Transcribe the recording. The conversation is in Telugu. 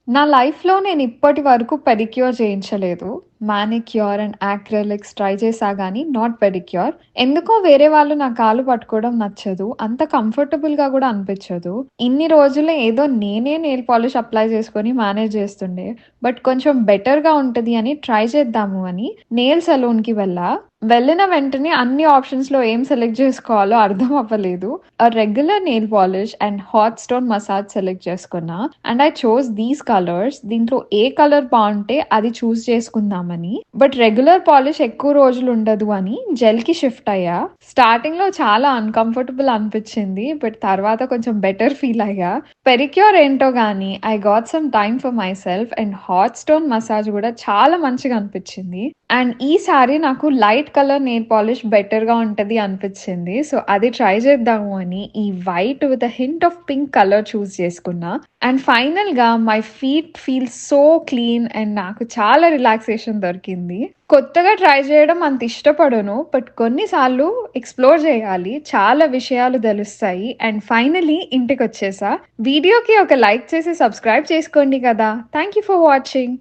నా లైఫ్‌లో నేను ఇప్పటి వరకు పెడిక్యూర్ చేయించలేదు. మానిక్యూర్ అండ్ యాక్రిలిక్స్ ట్రై చేశా గానీ నాట్ పెడిక్యూర్. ఎందుకో వేరే వాళ్ళు నా కాళ్ళు పట్టుకోవడం నచ్చదు. అంత కంఫర్టబుల్‌గా గూడా అనిపిచ్చదు. ఇన్ని రోజులు ఏదో నేనే నెయిల్ పాలిష్ అప్లై చేసుకొని మేనేజ్ చేస్తుండే. బట్ కొంచెం బెటర్‌గా ఉంటది అని ట్రై చేద్దాము అని నెయిల్ సలూన్‌కి వెళ్ళా. వెళ్ళిన వెంటనే అన్ని ఆప్షన్స్‌లో ఏం సెలెక్ట్ జేసుకోవాలో అర్థం అవ్వలేదు. Regular nail polish and hot stone massage select చేసుకున్నా. And I chose these colours. దీంట్లో ఏ కలర్ బావుంటే అది చూజ్ చేసుకుందామని. బట్ రెగ్యులర్ పాలిష్ ఎక్కువ రోజులు ఉండదు అని జెల్‌కి షిఫ్ట్ అయ్యా. స్టార్టింగ్‌లో చాలా అన్‌కంఫర్టబుల్ అనిపిచ్చింది. బట్ తర్వాత కొంచెం బెటర్ ఫీల్ అయ్యా. పెడిక్యూర్ ఏంటో గానీ I got some time for my self and hot stone massage గూడా చాలా మంచిగా అనిపిచ్చింది. అండ్ ఈసారి నాకు లైట్ కలర్ నెయిల్ పాలిష్ బెటర్‌గా ఉంటది అనిపిచ్చింది. సో, అది ట్రై చేద్దాము అని ఈ white with a hint of pink colour choose చేసుకున్నా. అండ్ ఫైనల్‌గా my feet feel so clean and నాకు చాలా రిలాక్సేషన్ దొరికింది. కొత్తగా ట్రై చేయడం అంత ఇష్టపడను. బట్ కొన్ని సార్లు ఎక్స్‌ప్లోర్ చేయాలి. చాలా విషయాలు తెలుస్తాయి. అండ్ ఫైనల్లీ ఇంటికొచ్చేసా. వీడియోకి ఒక లైక్ చేసి సబ్స్క్రైబ్ చేసుకోండి కదా! Thank you for watching.